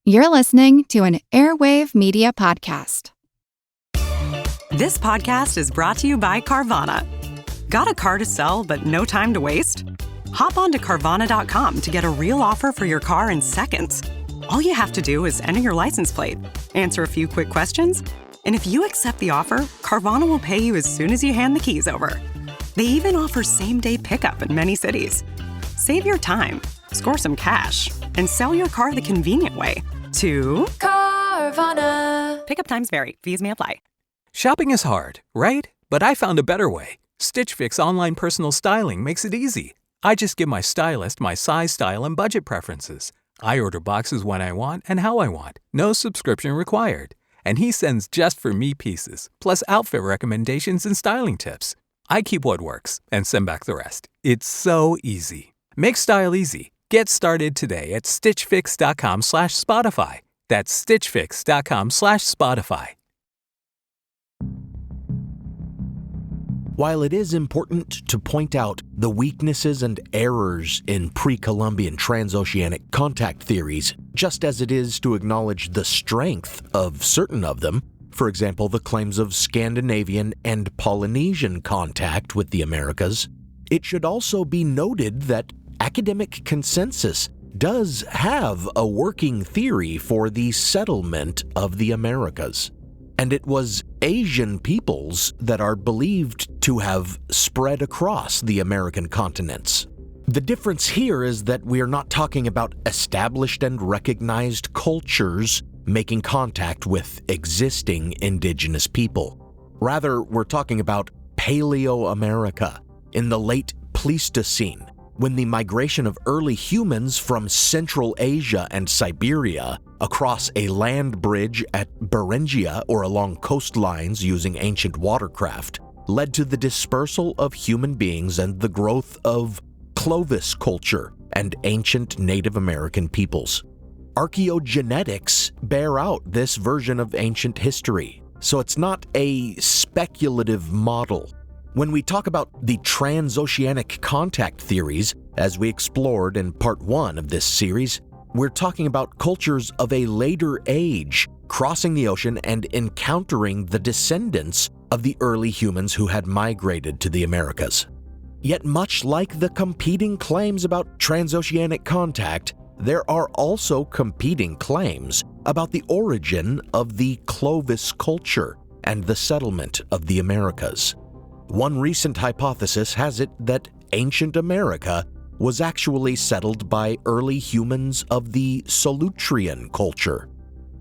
You're listening to an Airwave Media Podcast. This podcast is brought to you by Carvana. Got a car to sell but no time to waste? Hop on to Carvana.com to get a real offer for your car in seconds. All you have to do is enter your license plate, answer a few quick questions, and if you accept the offer, Carvana will pay you as soon as you hand the keys over. They even offer same-day pickup in many cities. Save your time, score some cash, and sell your car the convenient way to Carvana. Pickup times vary. Fees may apply. Shopping is hard, right? But I found a better way. Stitch Fix online personal styling makes it easy. I just give my stylist my size, style, and budget preferences. I order boxes when I want and how I want. No subscription required. And he sends just for me pieces, plus outfit recommendations and styling tips. I keep what works and send back the rest. It's so easy. Make style easy. Get started today at stitchfix.com/Spotify. That's stitchfix.com/Spotify. While it is important to point out the weaknesses and errors in pre-Columbian transoceanic contact theories, just as it is to acknowledge the strength of certain of them, for example, the claims of Scandinavian and Polynesian contact with the Americas, it should also be noted that academic consensus does have a working theory for the settlement of the Americas. And it was Asian peoples that are believed to have spread across the American continents. The difference here is that we are not talking about established and recognized cultures making contact with existing indigenous people. Rather, we're talking about Paleo-America in the late Pleistocene, when the migration of early humans from Central Asia and Siberia across a land bridge at Beringia or along coastlines using ancient watercraft led to the dispersal of human beings and the growth of Clovis culture and ancient Native American peoples. Archaeogenetics bear out this version of ancient history, so it's not a speculative model. When we talk about the transoceanic contact theories, as we explored in part 1 of this series, we're talking about cultures of a later age crossing the ocean and encountering the descendants of the early humans who had migrated to the Americas. Yet much like the competing claims about transoceanic contact, there are also competing claims about the origin of the Clovis culture and the settlement of the Americas. One recent hypothesis has it that ancient America was actually settled by early humans of the Solutrean culture.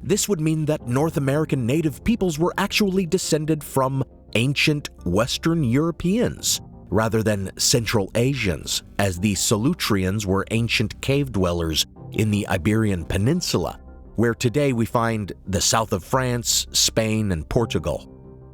This would mean that North American native peoples were actually descended from ancient Western Europeans rather than Central Asians, as the Solutreans were ancient cave dwellers in the Iberian Peninsula, where today we find the south of France, Spain, and Portugal.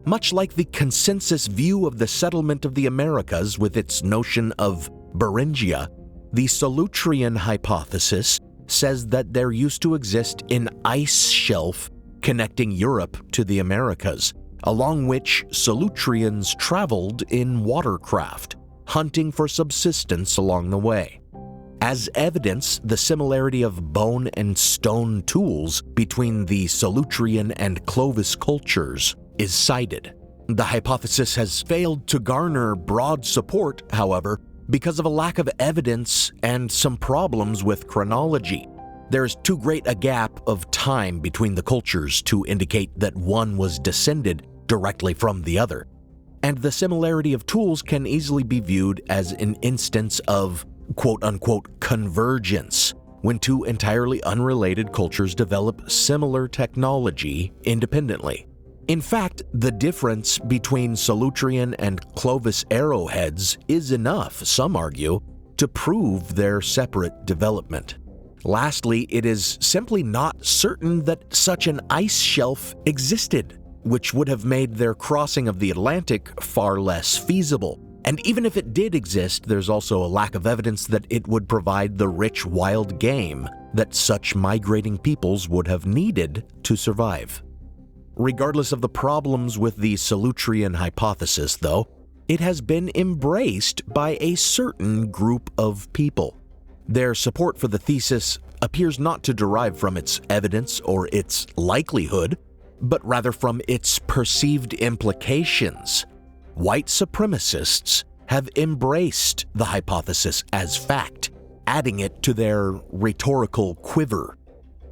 Much like the consensus view of the settlement of the Americas with its notion of Beringia, the Solutrean hypothesis says that there used to exist an ice shelf connecting Europe to the Americas, along which Solutreans traveled in watercraft, hunting for subsistence along the way. As evidence, the similarity of bone and stone tools between the Solutrean and Clovis cultures is cited. The hypothesis has failed to garner broad support, however, because of a lack of evidence and some problems with chronology. There is too great a gap of time between the cultures to indicate that one was descended directly from the other. And the similarity of tools can easily be viewed as an instance of quote-unquote convergence, when two entirely unrelated cultures develop similar technology independently. In fact, the difference between Solutrean and Clovis arrowheads is enough, some argue, to prove their separate development. Lastly, it is simply not certain that such an ice shelf existed, which would have made their crossing of the Atlantic far less feasible. And even if it did exist, there's also a lack of evidence that it would provide the rich wild game that such migrating peoples would have needed to survive. Regardless of the problems with the Solutrean hypothesis, though, it has been embraced by a certain group of people. Their support for the thesis appears not to derive from its evidence or its likelihood, but rather from its perceived implications. White supremacists have embraced the hypothesis as fact, adding it to their rhetorical quiver.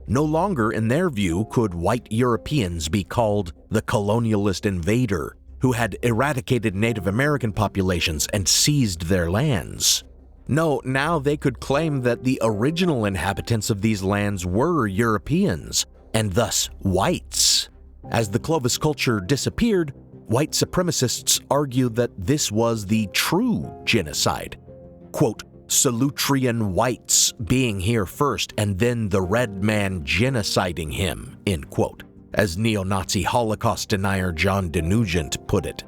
No longer, in their view, could white Europeans be called the colonialist invader who had eradicated Native American populations and seized their lands. No, now they could claim that the original inhabitants of these lands were Europeans, and thus whites. As the Clovis culture disappeared, white supremacists argue that this was the true genocide. Quote, Solutrean whites being here first and then the red man genociding him, end quote, as neo-Nazi Holocaust denier John Denugent put it.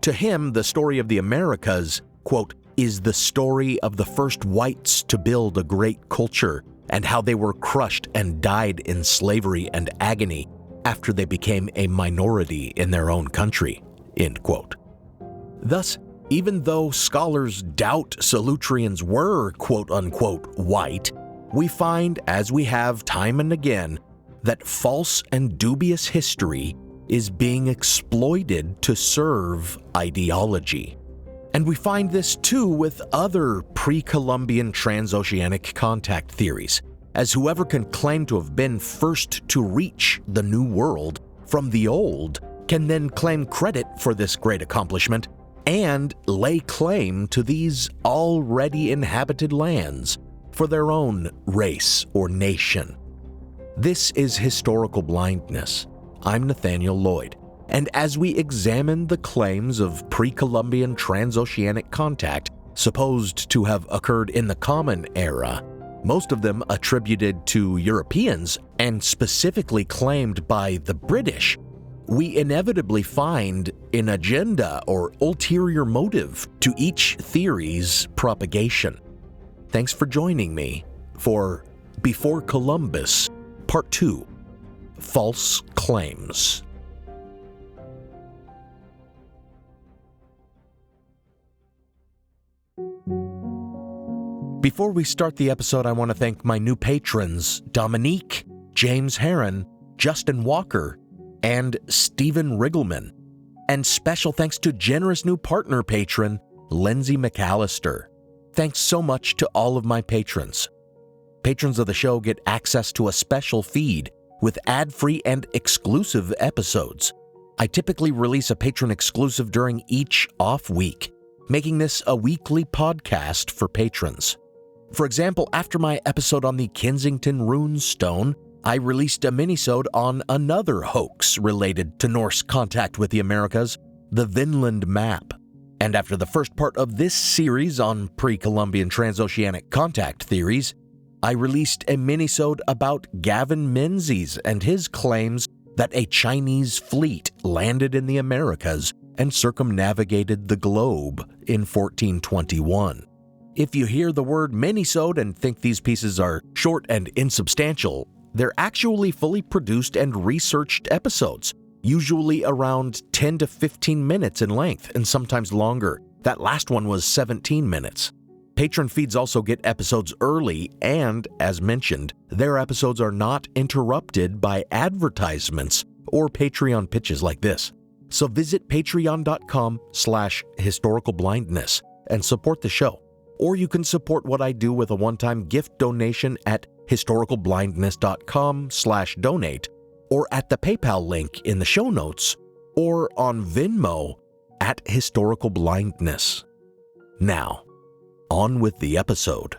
To him, the story of the Americas, quote, is the story of the first whites to build a great culture and how they were crushed and died in slavery and agony after they became a minority in their own country, end quote. Thus, even though scholars doubt Solutreans were quote-unquote white, we find, as we have time and again, that false and dubious history is being exploited to serve ideology. And we find this too with other pre-Columbian transoceanic contact theories, as whoever can claim to have been first to reach the New World from the Old can then claim credit for this great accomplishment and lay claim to these already inhabited lands for their own race or nation. This is historical blindness. I'm Nathaniel Lloyd, and as we examine the claims of pre-Columbian transoceanic contact supposed to have occurred in the Common Era, most of them attributed to Europeans and specifically claimed by the British, we inevitably find an agenda or ulterior motive to each theory's propagation. Thanks for joining me for Before Columbus, Part 2, False Claims. Before we start the episode, I want to thank my new patrons, Dominique, James Heron, Justin Walker, and Stephen Riggleman. And special thanks to generous new partner patron, Lindsay McAllister. Thanks so much to all of my patrons. Patrons of the show get access to a special feed with ad-free and exclusive episodes. I typically release a patron exclusive during each off week, making this a weekly podcast for patrons. For example, after my episode on the Kensington Runestone, I released a minisode on another hoax related to Norse contact with the Americas, the Vinland Map. And after the first part of this series on pre-Columbian transoceanic contact theories, I released a minisode about Gavin Menzies and his claims that a Chinese fleet landed in the Americas and circumnavigated the globe in 1421. If you hear the word minisode and think these pieces are short and insubstantial, they're actually fully produced and researched episodes, usually around 10 to 15 minutes in length and sometimes longer. That last one was 17 minutes. Patron feeds also get episodes early and, as mentioned, their episodes are not interrupted by advertisements or Patreon pitches like this. So visit patreon.com/historicalblindness and support the show. Or you can support what I do with a one-time gift donation at historicalblindness.com/donate, or at the PayPal link in the show notes, or on Venmo at Historical Blindness. Now, on with the episode.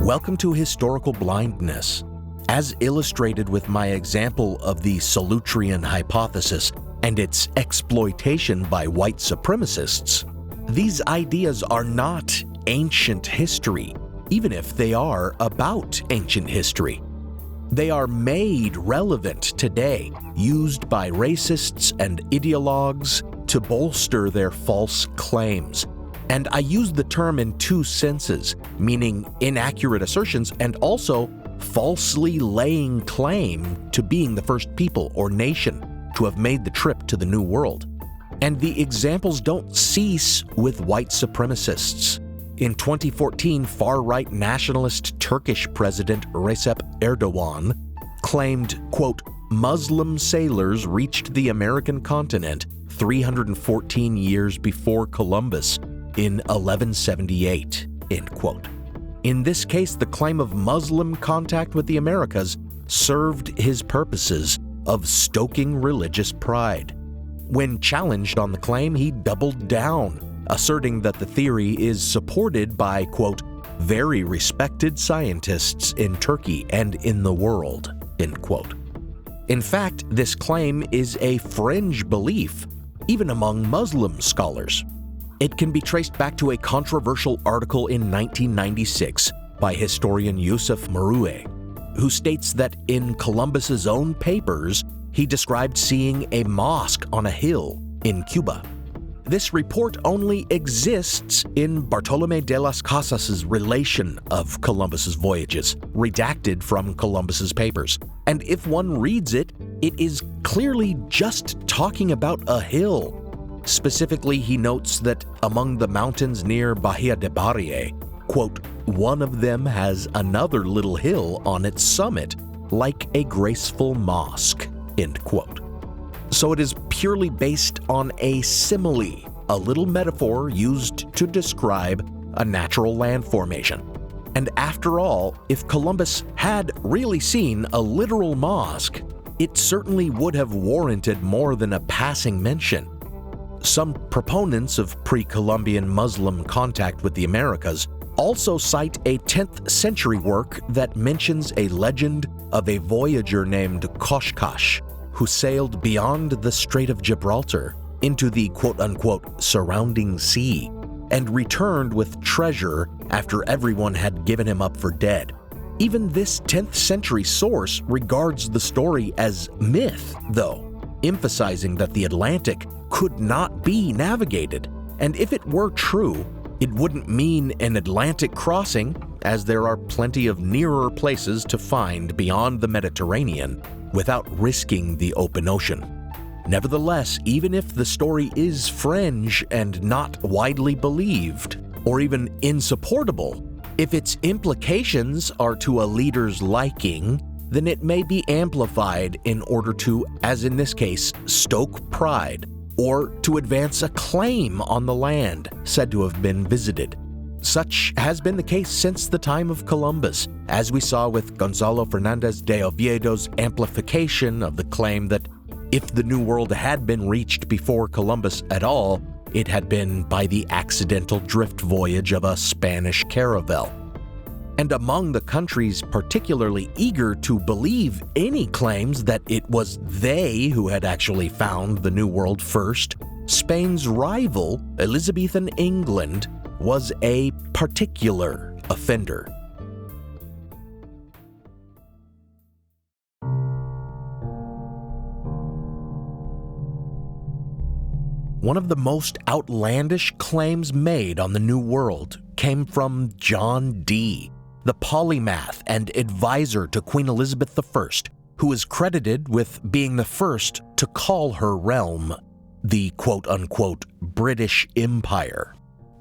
Welcome to Historical Blindness. As illustrated with my example of the Solutrean hypothesis and its exploitation by white supremacists, these ideas are not ancient history, even if they are about ancient history. They are made relevant today, used by racists and ideologues to bolster their false claims. And I use the term in two senses, meaning inaccurate assertions and also falsely laying claim to being the first people or nation to have made the trip to the New World. And the examples don't cease with white supremacists. In 2014, far-right nationalist Turkish President Recep Erdogan claimed, quote, Muslim sailors reached the American continent 314 years before Columbus in 1178, end quote. In this case, the claim of Muslim contact with the Americas served his purposes of stoking religious pride. When challenged on the claim, he doubled down, asserting that the theory is supported by, quote, very respected scientists in Turkey and in the world, end quote. In fact, this claim is a fringe belief, even among Muslim scholars. It can be traced back to a controversial article in 1996 by historian Yusuf Maroueh, who states that in Columbus's own papers, he described seeing a mosque on a hill in Cuba. This report only exists in Bartolomé de las Casas's relation of Columbus's voyages, redacted from Columbus's papers. And if one reads it, it is clearly just talking about a hill. Specifically, he notes that among the mountains near Bahia de Barie, quote, one of them has another little hill on its summit, like a graceful mosque, end quote. So it is purely based on a simile, a little metaphor used to describe a natural land formation. And after all, if Columbus had really seen a literal mosque, it certainly would have warranted more than a passing mention. Some proponents of pre-Columbian Muslim contact with the Americas also cite a 10th century work that mentions a legend of a voyager named Koshkash, who sailed beyond the Strait of Gibraltar into the quote-unquote surrounding sea and returned with treasure after everyone had given him up for dead. Even this 10th century source regards the story as myth, though, emphasizing that the Atlantic could not be navigated, and if it were true, it wouldn't mean an Atlantic crossing, as there are plenty of nearer places to find beyond the Mediterranean without risking the open ocean. Nevertheless, even if the story is fringe and not widely believed, or even insupportable, if its implications are to a leader's liking, then it may be amplified in order to, as in this case, stoke pride, or to advance a claim on the land said to have been visited. Such has been the case since the time of Columbus, as we saw with Gonzalo Fernández de Oviedo's amplification of the claim that if the New World had been reached before Columbus at all, it had been by the accidental drift voyage of a Spanish caravel. And among the countries particularly eager to believe any claims that it was they who had actually found the New World first, Spain's rival, Elizabethan England, was a particular offender. One of the most outlandish claims made on the New World came from John Dee, the polymath and advisor to Queen Elizabeth I, who is credited with being the first to call her realm the quote-unquote British Empire.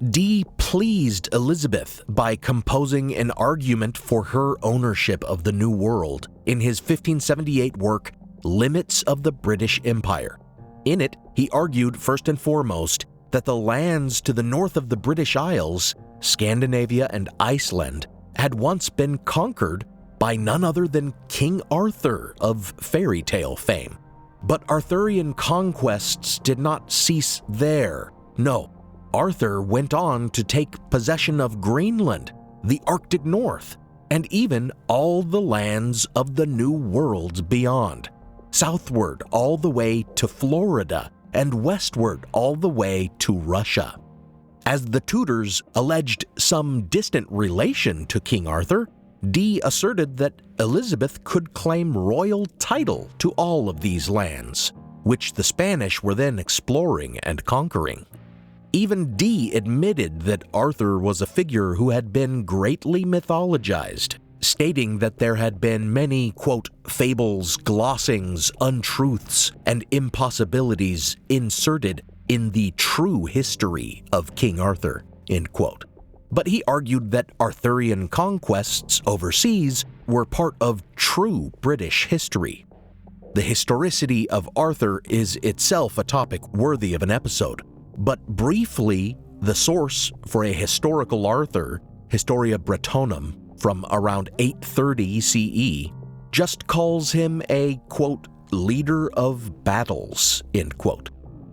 Dee pleased Elizabeth by composing an argument for her ownership of the New World in his 1578 work, Limits of the British Empire. In it, he argued first and foremost that the lands to the north of the British Isles, Scandinavia and Iceland, had once been conquered by none other than King Arthur of fairy tale fame. But Arthurian conquests did not cease there. No, Arthur went on to take possession of Greenland, the Arctic North, and even all the lands of the New World beyond, southward all the way to Florida and westward all the way to Russia. As the Tudors alleged some distant relation to King Arthur, Dee asserted that Elizabeth could claim royal title to all of these lands, which the Spanish were then exploring and conquering. Even Dee admitted that Arthur was a figure who had been greatly mythologized, stating that there had been many, quote, fables, glossings, untruths, and impossibilities inserted in the true history of King Arthur, end quote. But he argued that Arthurian conquests overseas were part of true British history. The historicity of Arthur is itself a topic worthy of an episode, but briefly, the source for a historical Arthur, Historia Bretonum, from around 830 CE, just calls him a, quote, leader of battles, end quote.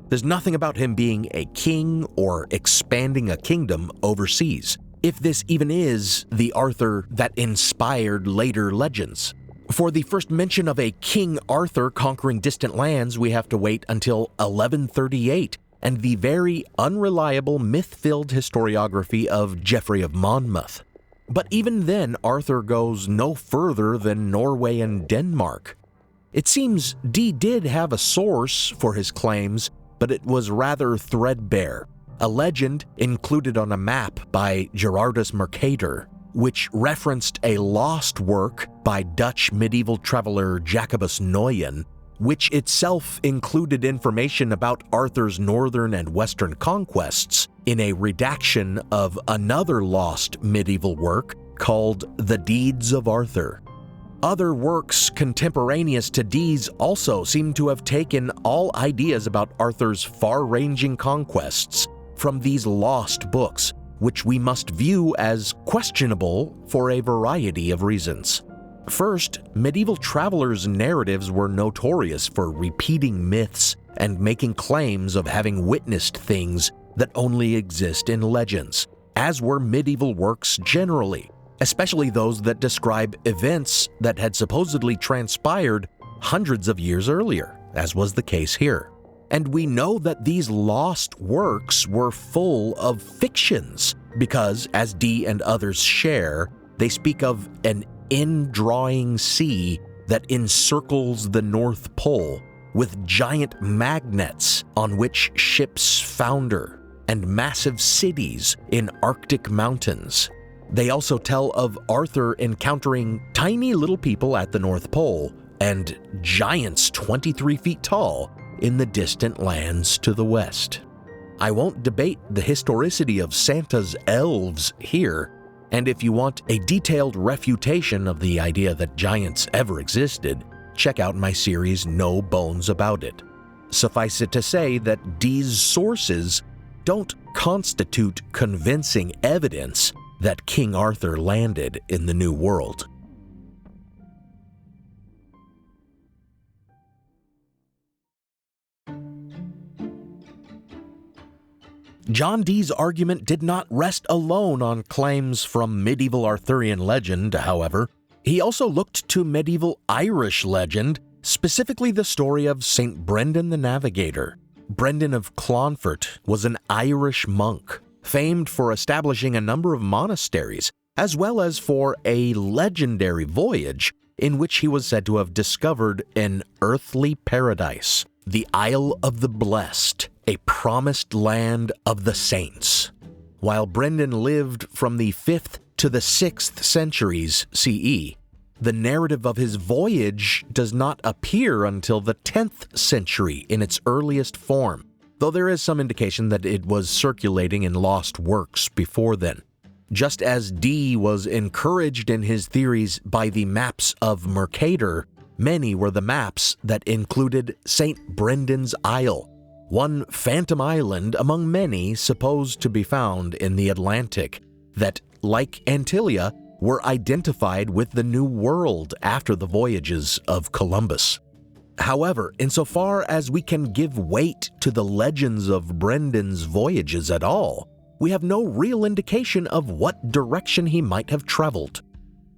There's nothing about him being a king or expanding a kingdom overseas, if this even is the Arthur that inspired later legends. For the first mention of a King Arthur conquering distant lands, we have to wait until 1138 and the very unreliable myth-filled historiography of Geoffrey of Monmouth. But even then, Arthur goes no further than Norway and Denmark. It seems Dee did have a source for his claims, but it was rather threadbare, a legend included on a map by Gerardus Mercator, which referenced a lost work by Dutch medieval traveler Jacobus Nooyen, which itself included information about Arthur's northern and western conquests in a redaction of another lost medieval work called The Deeds of Arthur. Other works contemporaneous to Dee's also seem to have taken all ideas about Arthur's far-ranging conquests from these lost books, which we must view as questionable for a variety of reasons. First, medieval travelers' narratives were notorious for repeating myths and making claims of having witnessed things that only exist in legends, as were medieval works generally, especially those that describe events that had supposedly transpired hundreds of years earlier, as was the case here. And we know that these lost works were full of fictions, because, as Dee and others share, they speak of an indrawing sea that encircles the North Pole, with giant magnets on which ships founder, and massive cities in Arctic mountains. They also tell of Arthur encountering tiny little people at the North Pole and giants 23 feet tall in the distant lands to the west. I won't debate the historicity of Santa's elves here, and if you want a detailed refutation of the idea that giants ever existed, check out my series No Bones About It. Suffice it to say that Dee's sources don't constitute convincing evidence that King Arthur landed in the New World. John Dee's argument did not rest alone on claims from medieval Arthurian legend, however. He also looked to medieval Irish legend, specifically the story of St. Brendan the Navigator. Brendan of Clonfert was an Irish monk, famed for establishing a number of monasteries, as well as for a legendary voyage in which he was said to have discovered an earthly paradise, the Isle of the Blessed, a promised land of the saints. While Brendan lived from the 5th to the 6th centuries CE, the narrative of his voyage does not appear until the 10th century in its earliest form, though there is some indication that it was circulating in lost works before then. Just as Dee was encouraged in his theories by the maps of Mercator, many were the maps that included St. Brendan's Isle, one phantom island among many supposed to be found in the Atlantic that, like Antilia, were identified with the New World after the voyages of Columbus. However, insofar as we can give weight to the legends of Brendan's voyages at all, we have no real indication of what direction he might have traveled.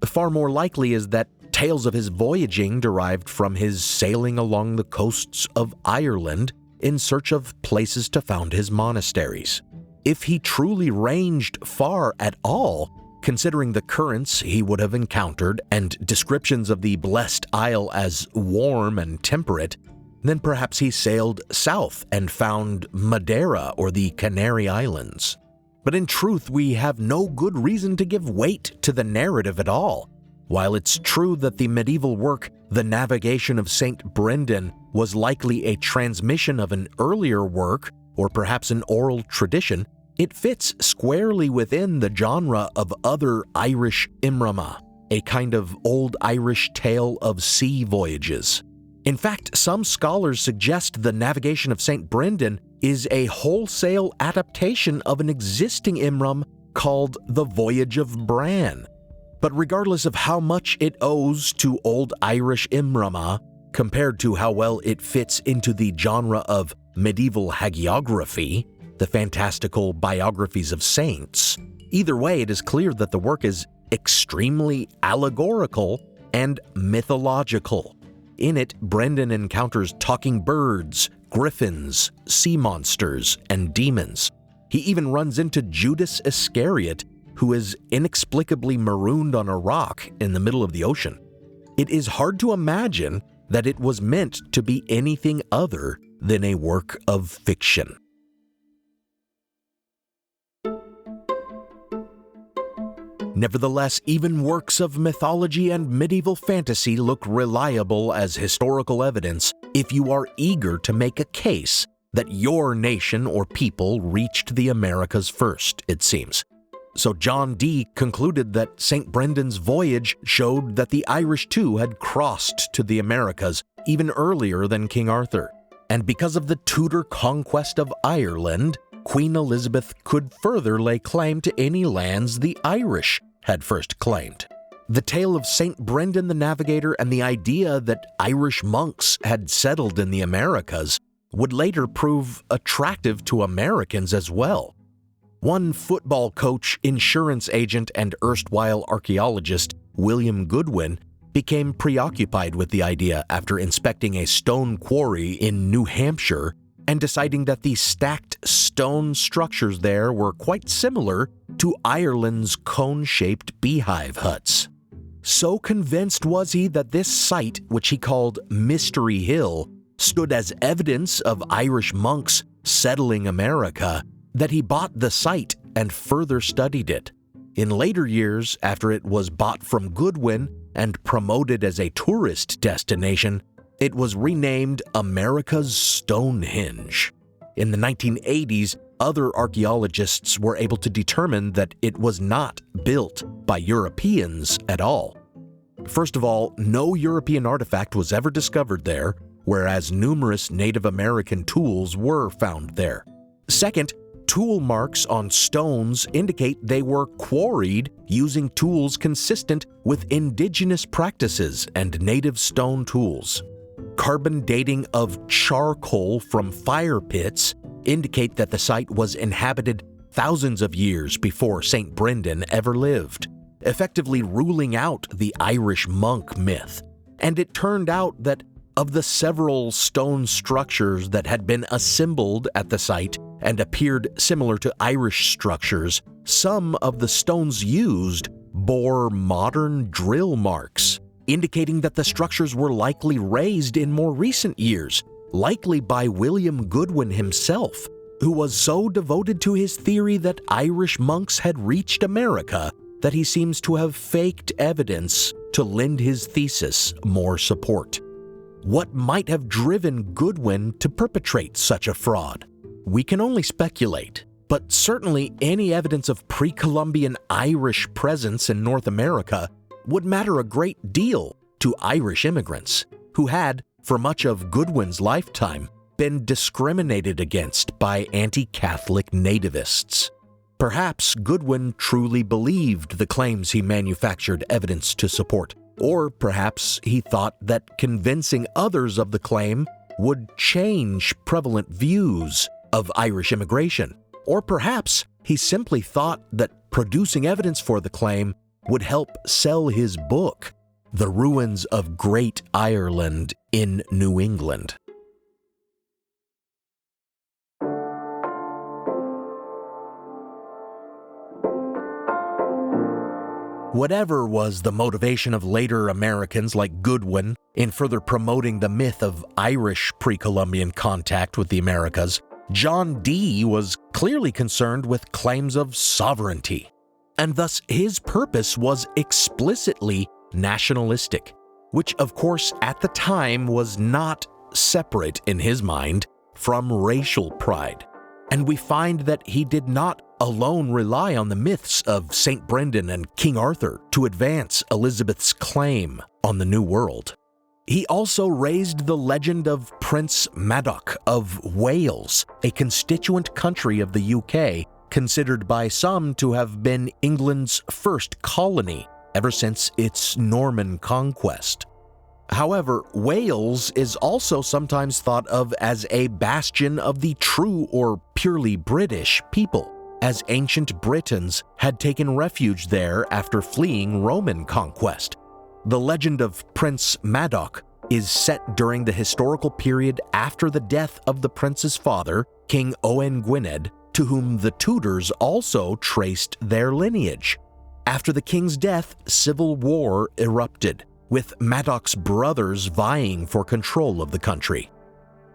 Far more likely is that tales of his voyaging derived from his sailing along the coasts of Ireland in search of places to found his monasteries. If he truly ranged far at all, considering the currents he would have encountered and descriptions of the blessed isle as warm and temperate, then perhaps he sailed south and found Madeira or the Canary Islands. But in truth, we have no good reason to give weight to the narrative at all. While it's true that the medieval work, The Navigation of St. Brendan, was likely a transmission of an earlier work, or perhaps an oral tradition, it fits squarely within the genre of other Irish Imrama, a kind of old Irish tale of sea voyages. In fact, some scholars suggest The Navigation of St. Brendan is a wholesale adaptation of an existing Imram called The Voyage of Bran. But regardless of how much it owes to Old Irish Imrama, compared to how well it fits into the genre of medieval hagiography, the fantastical biographies of saints, either way it is clear that the work is extremely allegorical and mythological. In it, Brendan encounters talking birds, griffins, sea monsters, and demons. He even runs into Judas Iscariot, who is inexplicably marooned on a rock in the middle of the ocean. It is hard to imagine that it was meant to be anything other than a work of fiction. Nevertheless, even works of mythology and medieval fantasy look reliable as historical evidence if you are eager to make a case that your nation or people reached the Americas first, it seems. So John Dee concluded that St. Brendan's voyage showed that the Irish too had crossed to the Americas even earlier than King Arthur. And because of the Tudor conquest of Ireland, Queen Elizabeth could further lay claim to any lands the Irish had first claimed. The tale of St. Brendan the Navigator and the idea that Irish monks had settled in the Americas would later prove attractive to Americans as well. One football coach, insurance agent, and erstwhile archaeologist, William Goodwin, became preoccupied with the idea after inspecting a stone quarry in New Hampshire and deciding that the stacked stone structures there were quite similar to Ireland's cone-shaped beehive huts. So convinced was he that this site, which he called Mystery Hill, stood as evidence of Irish monks settling America, that he bought the site and further studied it. In later years, after it was bought from Goodwin and promoted as a tourist destination, it was renamed America's Stonehenge. In the 1980s, other archaeologists were able to determine that it was not built by Europeans at all. First of all, no European artifact was ever discovered there, whereas numerous Native American tools were found there. Second, tool marks on stones indicate they were quarried using tools consistent with indigenous practices and native stone tools. Carbon dating of charcoal from fire pits indicate that the site was inhabited thousands of years before St. Brendan ever lived, effectively ruling out the Irish monk myth. And it turned out that of the several stone structures that had been assembled at the site and appeared similar to Irish structures, some of the stones used bore modern drill marks, indicating that the structures were likely raised in more recent years, likely by William Goodwin himself, who was so devoted to his theory that Irish monks had reached America that he seems to have faked evidence to lend his thesis more support. What might have driven Goodwin to perpetrate such a fraud? We can only speculate, but certainly any evidence of pre-Columbian Irish presence in North America would matter a great deal to Irish immigrants, who had, for much of Goodwin's lifetime, been discriminated against by anti-Catholic nativists. Perhaps Goodwin truly believed the claims he manufactured evidence to support, or perhaps he thought that convincing others of the claim would change prevalent views of Irish immigration, or perhaps he simply thought that producing evidence for the claim would help sell his book, The Ruins of Great Ireland in New England. Whatever was the motivation of later Americans like Goodwin in further promoting the myth of Irish pre-Columbian contact with the Americas, John Dee was clearly concerned with claims of sovereignty, and thus his purpose was explicitly nationalistic, which of course at the time was not separate in his mind from racial pride. And we find that he did not alone rely on the myths of St. Brendan and King Arthur to advance Elizabeth's claim on the New World. He also raised the legend of Prince Madoc of Wales, a constituent country of the UK, considered by some to have been England's first colony ever since its Norman conquest. However, Wales is also sometimes thought of as a bastion of the true or purely British people, as ancient Britons had taken refuge there after fleeing Roman conquest. The legend of Prince Madoc is set during the historical period after the death of the prince's father, King Owain Gwynedd, to whom the Tudors also traced their lineage. After the king's death, civil war erupted, with Madoc's brothers vying for control of the country.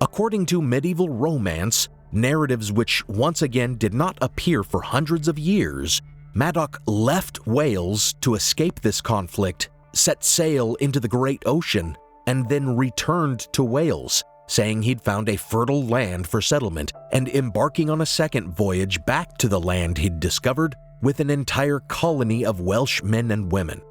According to medieval romance, narratives which once again did not appear for hundreds of years, Madoc left Wales to escape this conflict, set sail into the great ocean, and then returned to Wales, saying he'd found a fertile land for settlement and embarking on a second voyage back to the land he'd discovered with an entire colony of Welsh men and women.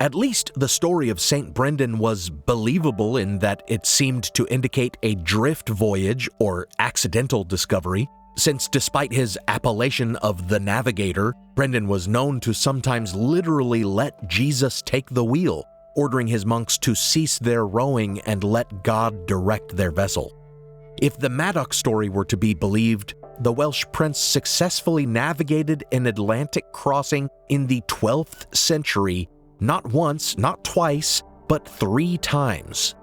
At least the story of St. Brendan was believable in that it seemed to indicate a drift voyage or accidental discovery, since despite his appellation of the Navigator, Brendan was known to sometimes literally let Jesus take the wheel, ordering his monks to cease their rowing and let God direct their vessel. If the Madoc story were to be believed, the Welsh prince successfully navigated an Atlantic crossing in the 12th century, not once, not twice, but 3 times.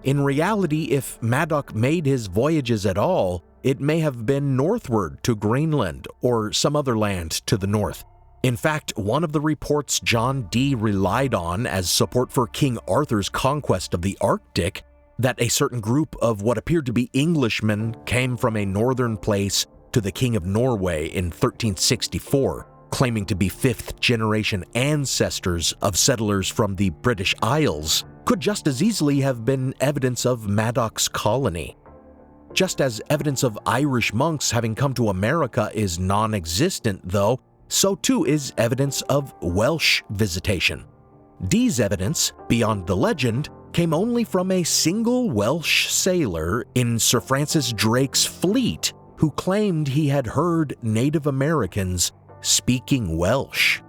In reality, if Madoc made his voyages at all, it may have been northward to Greenland or some other land to the north. In fact, one of the reports John Dee relied on as support for King Arthur's conquest of the Arctic, that a certain group of what appeared to be Englishmen came from a northern place to the King of Norway in 1364, claiming to be 5th-generation ancestors of settlers from the British Isles, could just as easily have been evidence of Madoc's colony. Just as evidence of Irish monks having come to America is non-existent, though, so too is evidence of Welsh visitation. Dee's evidence, beyond the legend, came only from a single Welsh sailor in Sir Francis Drake's fleet who claimed he had heard Native Americans speaking Welsh.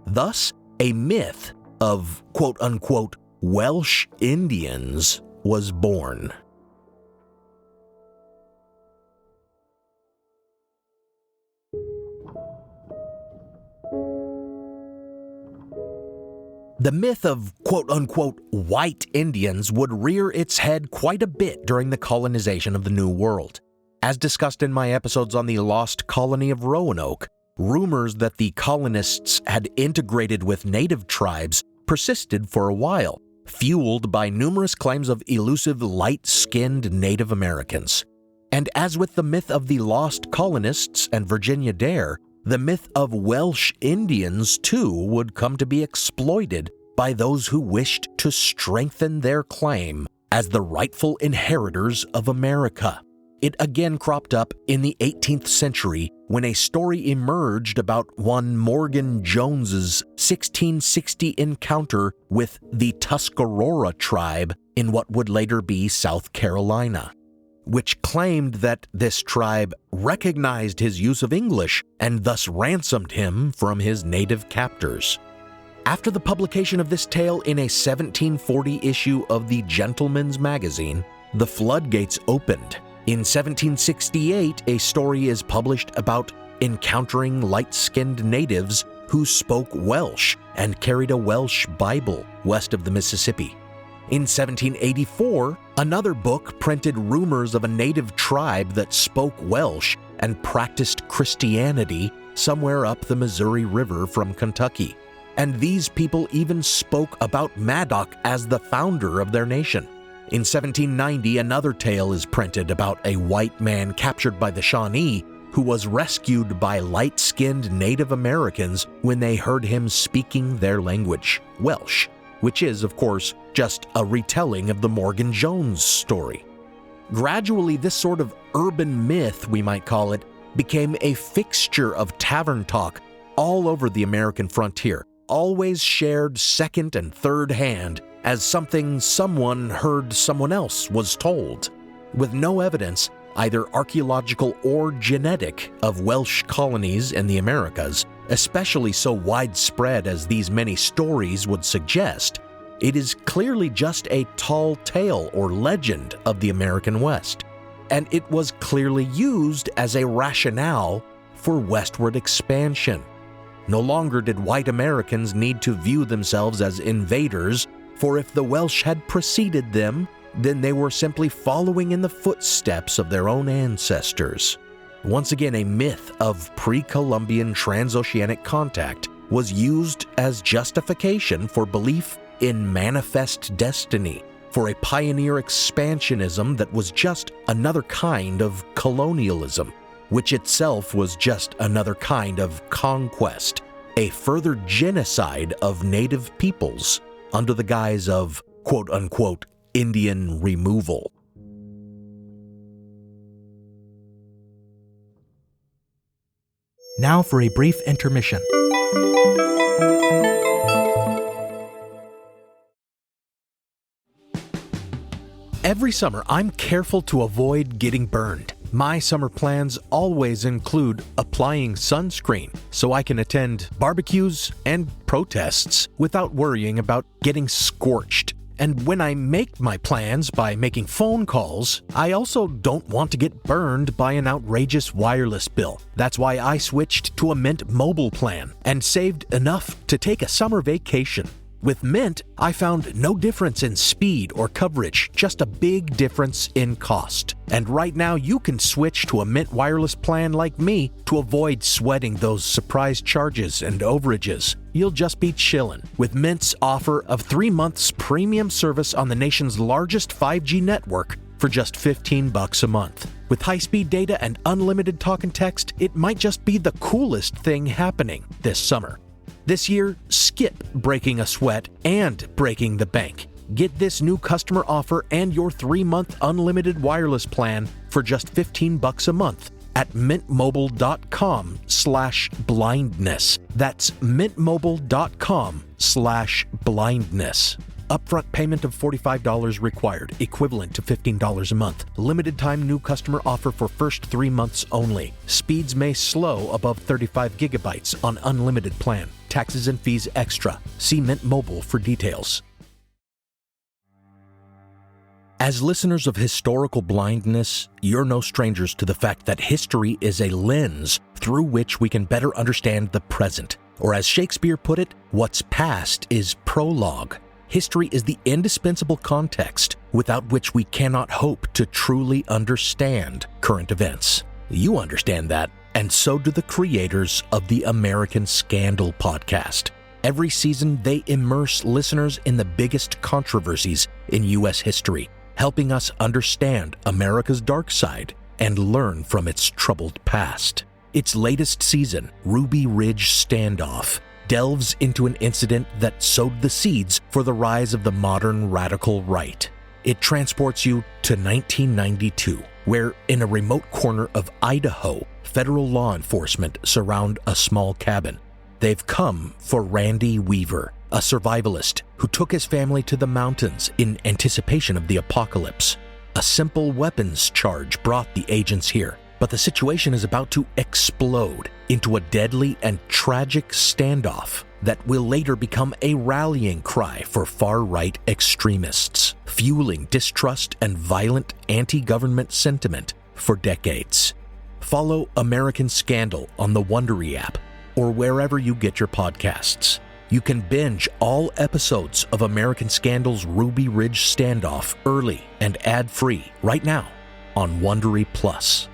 Thus, a myth of quote-unquote Welsh Indians was born. The myth of quote-unquote white Indians would rear its head quite a bit during the colonization of the New World. As discussed in my episodes on the lost colony of Roanoke, rumors that the colonists had integrated with native tribes persisted for a while, fueled by numerous claims of elusive light-skinned Native Americans. And as with the myth of the lost colonists and Virginia Dare, the myth of Welsh Indians, too, would come to be exploited by those who wished to strengthen their claim as the rightful inheritors of America. It again cropped up in the 18th century when a story emerged about one Morgan Jones's 1660 encounter with the Tuscarora tribe in what would later be South Carolina, which claimed that this tribe recognized his use of English and thus ransomed him from his native captors. After the publication of this tale in a 1740 issue of the Gentleman's Magazine, the floodgates opened. In 1768, a story is published about encountering light-skinned natives who spoke Welsh and carried a Welsh Bible west of the Mississippi. In 1784, another book printed rumors of a native tribe that spoke Welsh and practiced Christianity somewhere up the Missouri River from Kentucky. And these people even spoke about Madoc as the founder of their nation. In 1790, another tale is printed about a white man captured by the Shawnee who was rescued by light-skinned Native Americans when they heard him speaking their language, Welsh. which is, of course, just a retelling of the Morgan Jones story. Gradually, this sort of urban myth, we might call it, became a fixture of tavern talk all over the American frontier, always shared second and third hand as something someone heard someone else was told, with no evidence, either archaeological or genetic, of Welsh colonies in the Americas, especially so widespread as these many stories would suggest. It is clearly just a tall tale or legend of the American West, and it was clearly used as a rationale for westward expansion. No longer did white Americans need to view themselves as invaders, for if the Welsh had preceded them, then they were simply following in the footsteps of their own ancestors. Once again, a myth of pre-Columbian transoceanic contact was used as justification for belief in manifest destiny, for a pioneer expansionism that was just another kind of colonialism, which itself was just another kind of conquest, a further genocide of native peoples under the guise of quote-unquote Indian removal. Now for a brief intermission. Every summer, I'm careful to avoid getting burned. My summer plans always include applying sunscreen so I can attend barbecues and protests without worrying about getting scorched. And when I make my plans by making phone calls, I also don't want to get burned by an outrageous wireless bill. That's why I switched to a Mint Mobile plan and saved enough to take a summer vacation. With Mint, I found no difference in speed or coverage, just a big difference in cost. And right now you can switch to a Mint wireless plan like me to avoid sweating those surprise charges and overages. You'll just be chillin' with Mint's offer of 3 months premium service on the nation's largest 5G network for just $15 a month. With high-speed data and unlimited talk and text, it might just be the coolest thing happening this summer. This year, skip breaking a sweat and breaking the bank. Get this new customer offer and your 3-month unlimited wireless plan for just $15 a month at mintmobile.com/blindness. That's mintmobile.com/blindness. Upfront payment of $45 required, equivalent to $15 a month. Limited time new customer offer for first 3 months only. Speeds may slow above 35 gigabytes on unlimited plan. Taxes and fees extra. See Mint Mobile for details. As listeners of Historical Blindness, you're no strangers to the fact that history is a lens through which we can better understand the present. Or as Shakespeare put it, what's past is prologue. History is the indispensable context without which we cannot hope to truly understand current events. You understand that, and so do the creators of the American Scandal podcast. Every season, they immerse listeners in the biggest controversies in U.S. history, helping us understand America's dark side and learn from its troubled past. Its latest season, Ruby Ridge Standoff, delves into an incident that sowed the seeds for the rise of the modern radical right. It transports you to 1992, where in a remote corner of Idaho, federal law enforcement surround a small cabin. They've come for Randy Weaver, a survivalist who took his family to the mountains in anticipation of the apocalypse. A simple weapons charge brought the agents here, but the situation is about to explode into a deadly and tragic standoff that will later become a rallying cry for far-right extremists, fueling distrust and violent anti-government sentiment for decades. Follow American Scandal on the Wondery app or wherever you get your podcasts. You can binge all episodes of American Scandal's Ruby Ridge Standoff early and ad-free right now on Wondery Plus.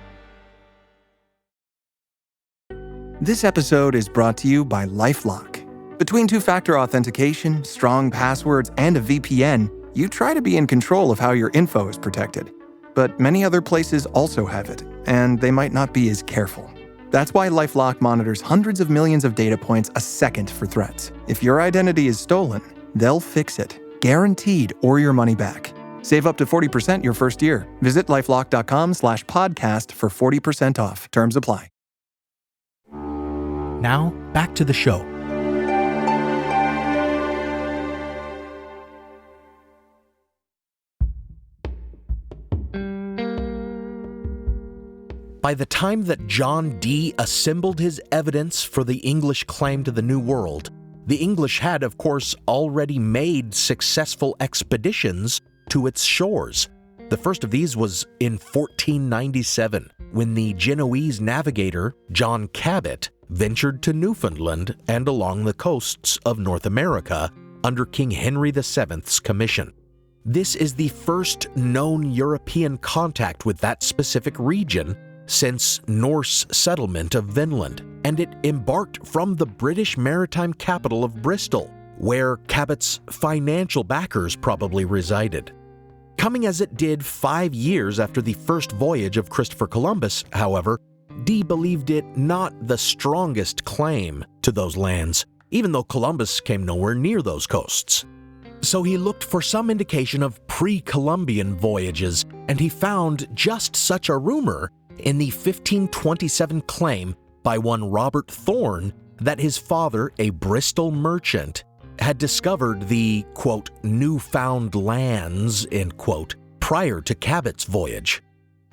This episode is brought to you by LifeLock. Between two-factor authentication, strong passwords, and a VPN, you try to be in control of how your info is protected. But many other places also have it, and they might not be as careful. That's why LifeLock monitors hundreds of millions of data points a second for threats. If your identity is stolen, They'll fix it, guaranteed, or your money back. Save up to 40% your first year. Visit lifelock.com/podcast for 40% off. Terms apply. Now, back to the show. By the time that John Dee assembled his evidence for the English claim to the New World, the English had, of course, already made successful expeditions to its shores. The first of these was in 1497, when the Genoese navigator John Cabot ventured to Newfoundland and along the coasts of North America under King Henry VII's commission. This is the first known European contact with that specific region since Norse settlement of Vinland, and it embarked from the British maritime capital of Bristol, where Cabot's financial backers probably resided. Coming as it did 5 years after the first voyage of Christopher Columbus, however, Dee believed it not the strongest claim to those lands, even though Columbus came nowhere near those coasts. So he looked for some indication of pre-Columbian voyages, and he found just such a rumor in the 1527 claim by one Robert Thorne that his father, a Bristol merchant, had discovered the, quote, newfound lands, end quote, prior to Cabot's voyage.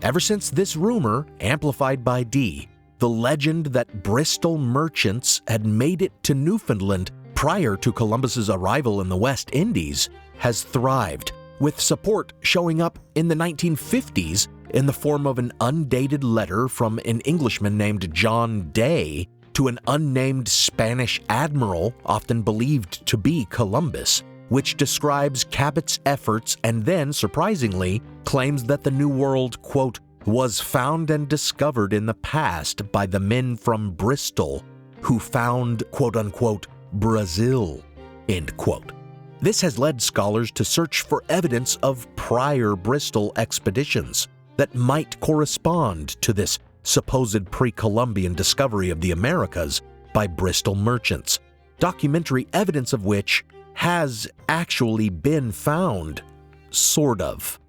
Ever since this rumor, amplified by Dee, the legend that Bristol merchants had made it to Newfoundland prior to Columbus's arrival in the West Indies has thrived, with support showing up in the 1950s in the form of an undated letter from an Englishman named John Day to an unnamed Spanish admiral, often believed to be Columbus, which describes Cabot's efforts and then, surprisingly, claims that the New World, quote, was found and discovered in the past by the men from Bristol who found, quote unquote, Brazil, end quote. This has led scholars to search for evidence of prior Bristol expeditions that might correspond to this supposed pre-Columbian discovery of the Americas by Bristol merchants, documentary evidence of which has actually been found, sort of.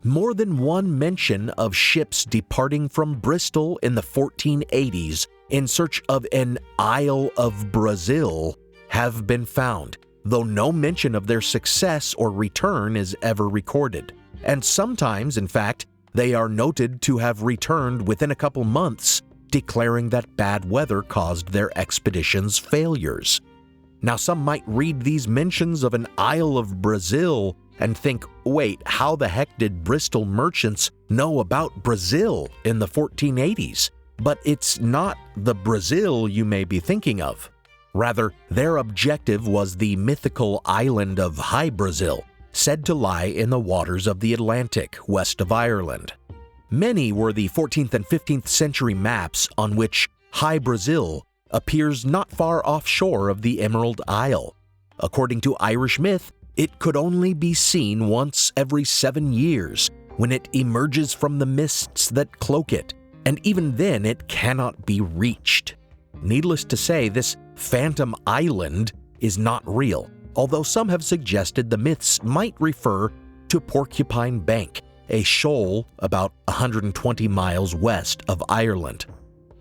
More than one mention of ships departing from Bristol in the 1480s in search of an Isle of Brazil have been found, though no mention of their success or return is ever recorded. And sometimes, in fact, they are noted to have returned within a couple months, declaring that bad weather caused their expedition's failures. Now, some might read these mentions of an Isle of Brazil and think, wait, how the heck did Bristol merchants know about Brazil in the 1480s? But it's not the Brazil you may be thinking of. Rather, their objective was the mythical island of High Brazil, said to lie in the waters of the Atlantic west of Ireland. Many were the 14th and 15th century maps on which High Brazil appears not far offshore of the Emerald Isle. According to Irish myth, it could only be seen once every 7 years when it emerges from the mists that cloak it, and even then it cannot be reached. Needless to say, this phantom island is not real, although some have suggested the myths might refer to Porcupine Bank, a shoal about 120 miles west of Ireland.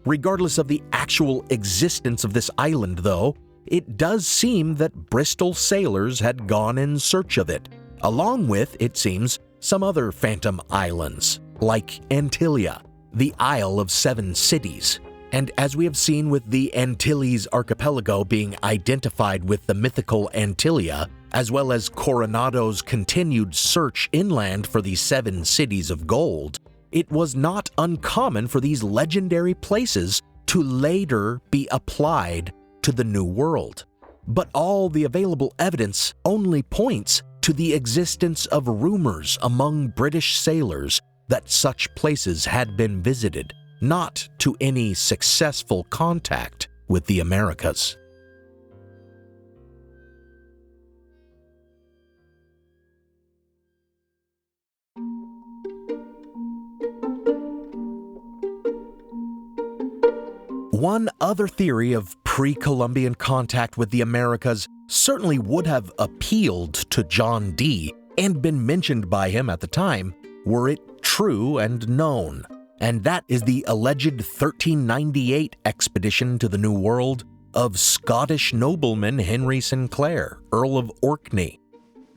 Regardless of the actual existence of this island, though, it does seem that Bristol sailors had gone in search of it, along with, it seems, some other phantom islands, like Antillia, the Isle of Seven Cities. And as we have seen with the Antilles archipelago being identified with the mythical Antillia, as well as Coronado's continued search inland for the Seven Cities of Gold, it was not uncommon for these legendary places to later be applied to the New World. But all the available evidence only points to the existence of rumors among British sailors that such places had been visited, not to any successful contact with the Americas. One other theory of pre-Columbian contact with the Americas certainly would have appealed to John Dee and been mentioned by him at the time, were it true and known. And that is the alleged 1398 expedition to the New World of Scottish nobleman Henry Sinclair, Earl of Orkney.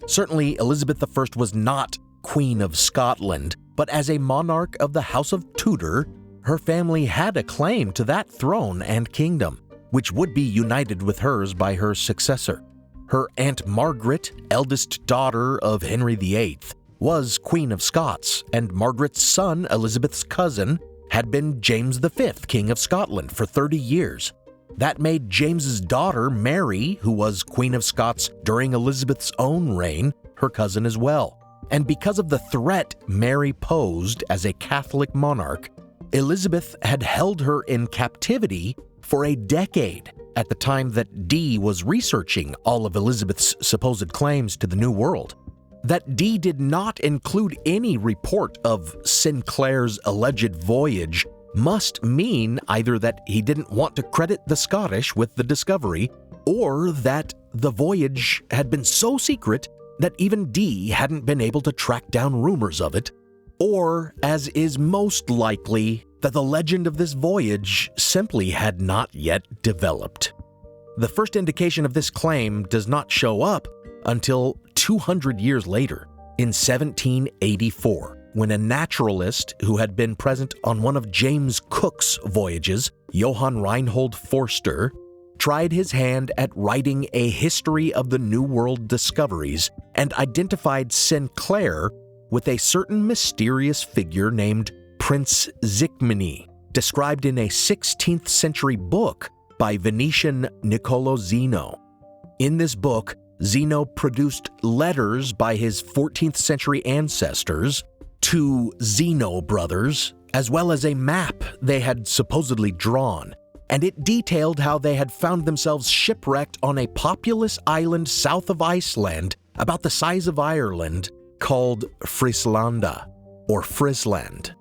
Certainly, Elizabeth I was not Queen of Scotland, but as a monarch of the House of Tudor, her family had a claim to that throne and kingdom, which would be united with hers by her successor. Her Aunt Margaret, eldest daughter of Henry VIII, was Queen of Scots, and Margaret's son, Elizabeth's cousin, had been James V, King of Scotland, for 30 years. That made James's daughter, Mary, who was Queen of Scots during Elizabeth's own reign, her cousin as well. And because of the threat Mary posed as a Catholic monarch, Elizabeth had held her in captivity for a decade at the time that Dee was researching all of Elizabeth's supposed claims to the New World. That Dee did not include any report of Sinclair's alleged voyage must mean either that he didn't want to credit the Scottish with the discovery, or that the voyage had been so secret that even Dee hadn't been able to track down rumors of it, or, as is most likely, that the legend of this voyage simply had not yet developed. The first indication of this claim does not show up until 200 years later, in 1784, when a naturalist who had been present on one of James Cook's voyages, Johann Reinhold Forster, tried his hand at writing a history of the New World discoveries and identified Sinclair with a certain mysterious figure named Prince Zikmini, described in a 16th century book by Venetian Niccolo Zeno. In this book, Zeno produced letters by his 14th century ancestors to Zeno brothers, as well as a map they had supposedly drawn, and it detailed how they had found themselves shipwrecked on a populous island south of Iceland, about the size of Ireland, called Frislanda, or Frisland.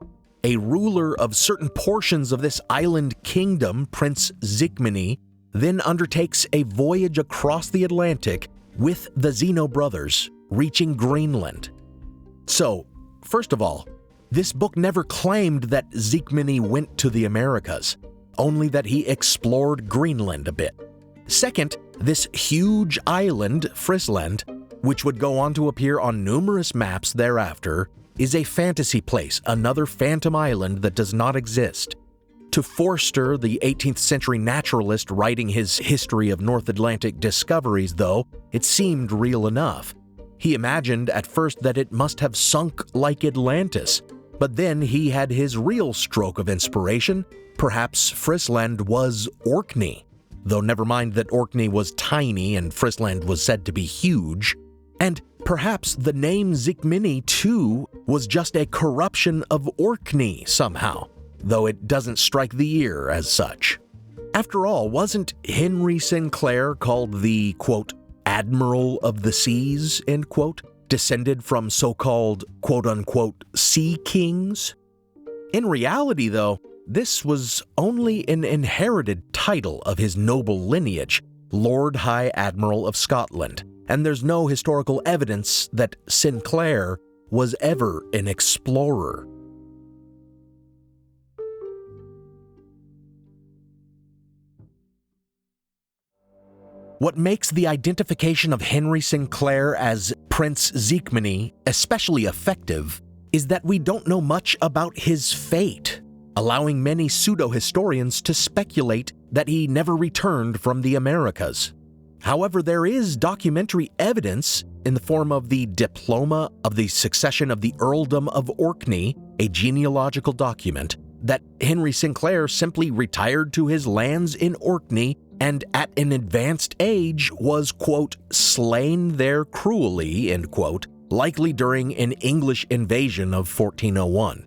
A ruler of certain portions of this island kingdom, Prince Zikmini, then undertakes a voyage across the Atlantic with the Zeno brothers, reaching Greenland. So, first of all, this book never claimed that Zikmini went to the Americas, only that he explored Greenland a bit. Second, this huge island, Frisland, which would go on to appear on numerous maps thereafter, is a fantasy place, another phantom island that does not exist. To Forster, the 18th century naturalist writing his history of North Atlantic discoveries, though, it seemed real enough. He imagined at first that it must have sunk like Atlantis, but then he had his real stroke of inspiration. Perhaps Frisland was Orkney, though never mind that Orkney was tiny and Frisland was said to be huge. And perhaps the name Zikmini, too, was just a corruption of Orkney somehow, though it doesn't strike the ear as such. After all, wasn't Henry Sinclair called the, quote, Admiral of the Seas, end quote, descended from so-called, quote-unquote, Sea Kings? In reality, though, this was only an inherited title of his noble lineage, Lord High Admiral of Scotland, and there's no historical evidence that Sinclair was ever an explorer. What makes the identification of Henry Sinclair as Prince Zikmini especially effective is that we don't know much about his fate, allowing many pseudo-historians to speculate that he never returned from the Americas. However, there is documentary evidence in the form of the Diploma of the Succession of the Earldom of Orkney, a genealogical document, that Henry Sinclair simply retired to his lands in Orkney and at an advanced age was, quote, slain there cruelly, end quote, likely during an English invasion of 1401.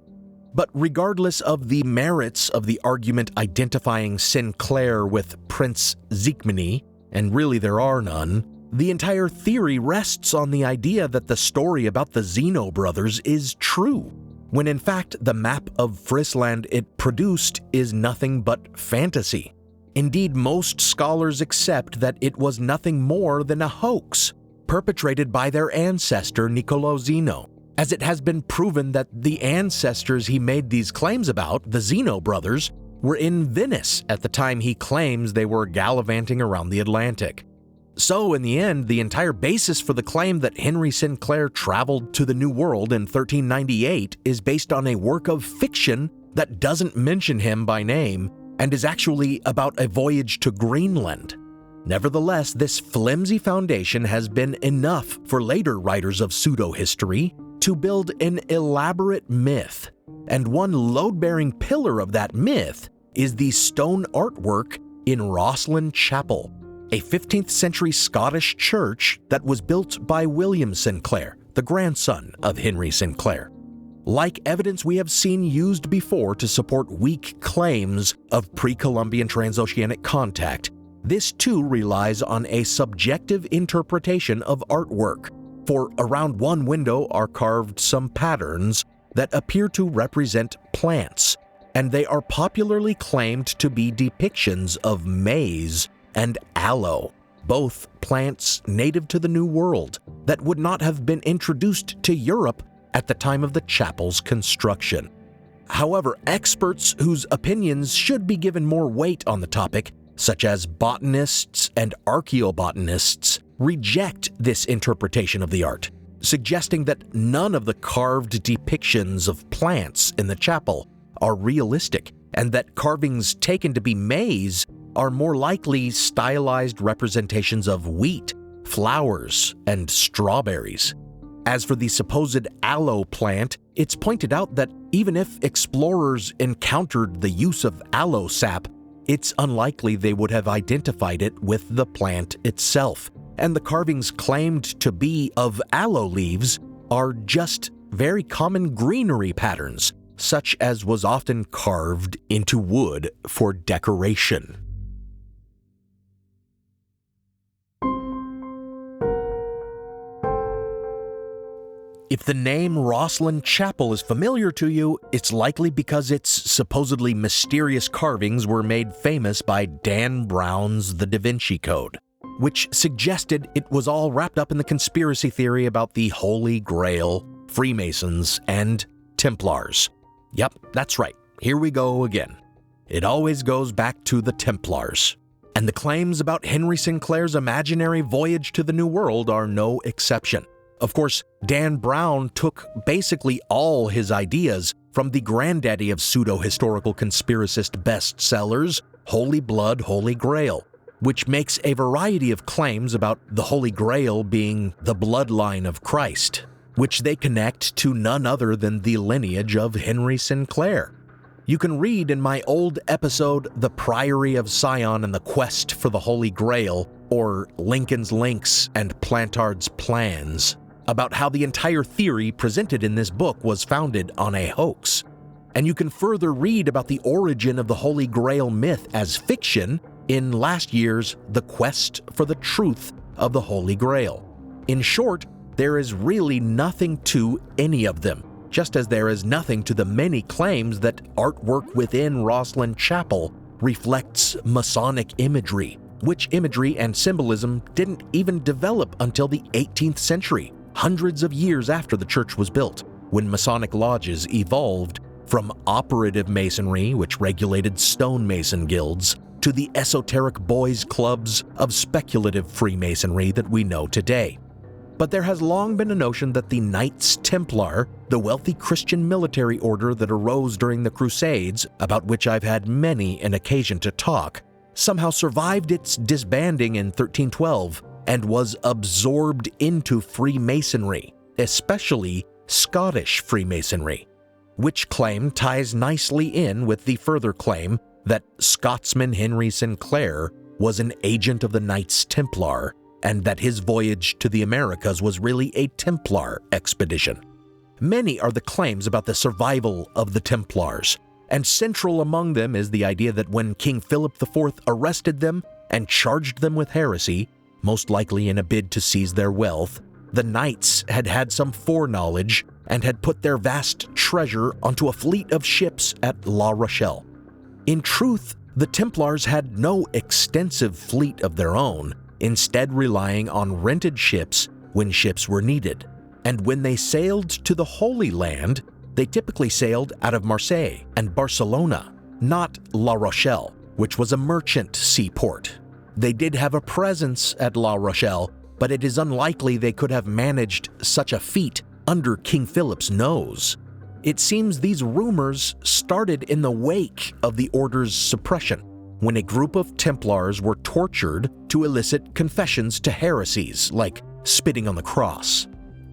But regardless of the merits of the argument identifying Sinclair with Prince Zikmini, and really there are none, the entire theory rests on the idea that the story about the Zeno brothers is true, when in fact the map of Frisland it produced is nothing but fantasy. Indeed, most scholars accept that it was nothing more than a hoax perpetrated by their ancestor Niccolò Zeno, as it has been proven that the ancestors he made these claims about, the Zeno brothers, were in Venice at the time he claims they were gallivanting around the Atlantic. So, in the end, the entire basis for the claim that Henry Sinclair traveled to the New World in 1398 is based on a work of fiction that doesn't mention him by name and is actually about a voyage to Greenland. Nevertheless, this flimsy foundation has been enough for later writers of pseudo-history to build an elaborate myth, and one load-bearing pillar of that myth is the stone artwork in Rosslyn Chapel, a 15th century Scottish church that was built by William Sinclair, the grandson of Henry Sinclair. Like evidence we have seen used before to support weak claims of pre-Columbian transoceanic contact, this too relies on a subjective interpretation of artwork, for around one window are carved some patterns that appear to represent plants, and they are popularly claimed to be depictions of maize and aloe, both plants native to the New World that would not have been introduced to Europe at the time of the chapel's construction. However, experts whose opinions should be given more weight on the topic, such as botanists and archaeobotanists, reject this interpretation of the art, suggesting that none of the carved depictions of plants in the chapel are realistic, and that carvings taken to be maize are more likely stylized representations of wheat, flowers, and strawberries. As for the supposed aloe plant, it's pointed out that even if explorers encountered the use of aloe sap, it's unlikely they would have identified it with the plant itself, and the carvings claimed to be of aloe leaves are just very common greenery patterns, such as was often carved into wood for decoration. If the name Rosslyn Chapel is familiar to you, it's likely because its supposedly mysterious carvings were made famous by Dan Brown's The Da Vinci Code, which suggested it was all wrapped up in the conspiracy theory about the Holy Grail, Freemasons, and Templars. Yep, that's right. Here we go again. It always goes back to the Templars. And the claims about Henry Sinclair's imaginary voyage to the New World are no exception. Of course, Dan Brown took basically all his ideas from the granddaddy of pseudo-historical conspiracist bestsellers, Holy Blood, Holy Grail, which makes a variety of claims about the Holy Grail being the bloodline of Christ, which they connect to none other than the lineage of Henry Sinclair. You can read in my old episode, The Priory of Sion and the Quest for the Holy Grail, or Lincoln's Links and Plantard's Plans, about how the entire theory presented in this book was founded on a hoax. And you can further read about the origin of the Holy Grail myth as fiction in last year's The Quest for the Truth of the Holy Grail. In short, there is really nothing to any of them, just as there is nothing to the many claims that artwork within Rosslyn Chapel reflects Masonic imagery, which imagery and symbolism didn't even develop until the 18th century, hundreds of years after the church was built, when Masonic lodges evolved from operative masonry, which regulated stonemason guilds, to the esoteric boys' clubs of speculative Freemasonry that we know today. But there has long been a notion that the Knights Templar, the wealthy Christian military order that arose during the Crusades, about which I've had many an occasion to talk, somehow survived its disbanding in 1312 and was absorbed into Freemasonry, especially Scottish Freemasonry, which claim ties nicely in with the further claim that Scotsman Henry Sinclair was an agent of the Knights Templar and that his voyage to the Americas was really a Templar expedition. Many are the claims about the survival of the Templars, and central among them is the idea that when King Philip IV arrested them and charged them with heresy, most likely in a bid to seize their wealth, the knights had had some foreknowledge and had put their vast treasure onto a fleet of ships at La Rochelle. In truth, the Templars had no extensive fleet of their own, instead relying on rented ships when ships were needed. And when they sailed to the Holy Land, they typically sailed out of Marseille and Barcelona, not La Rochelle, which was a merchant seaport. They did have a presence at La Rochelle, but it is unlikely they could have managed such a feat under King Philip's nose. It seems these rumors started in the wake of the order's suppression, when a group of Templars were tortured to elicit confessions to heresies like spitting on the cross.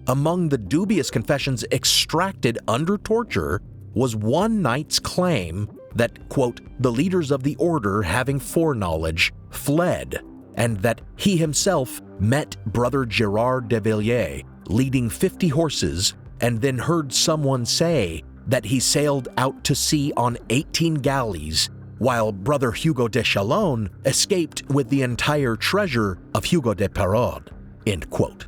Among the dubious confessions extracted under torture was one knight's claim that, quote, the leaders of the order, having foreknowledge, fled, and that he himself met Brother Gerard de Villiers leading 50 horses, and then heard someone say that he sailed out to sea on 18 galleys, while Brother Hugo de Chalon escaped with the entire treasure of Hugo de Perraud, end quote.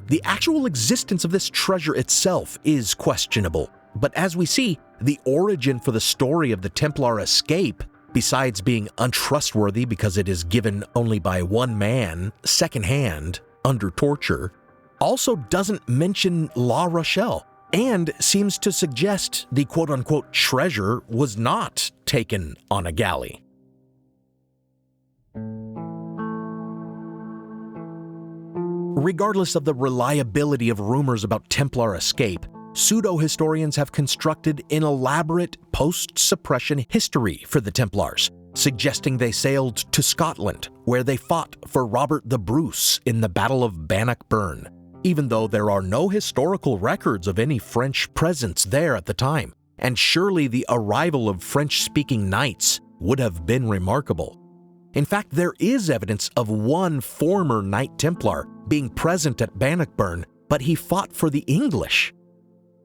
The actual existence of this treasure itself is questionable, but as we see, the origin for the story of the Templar escape, besides being untrustworthy because it is given only by one man, secondhand, under torture, also doesn't mention La Rochelle, and seems to suggest the quote-unquote treasure was not taken on a galley. Regardless of the reliability of rumors about Templar escape, pseudo-historians have constructed an elaborate post-suppression history for the Templars, suggesting they sailed to Scotland, where they fought for Robert the Bruce in the Battle of Bannockburn, even though there are no historical records of any French presence there at the time, and surely the arrival of French-speaking knights would have been remarkable. In fact, there is evidence of one former Knight Templar being present at Bannockburn, but he fought for the English.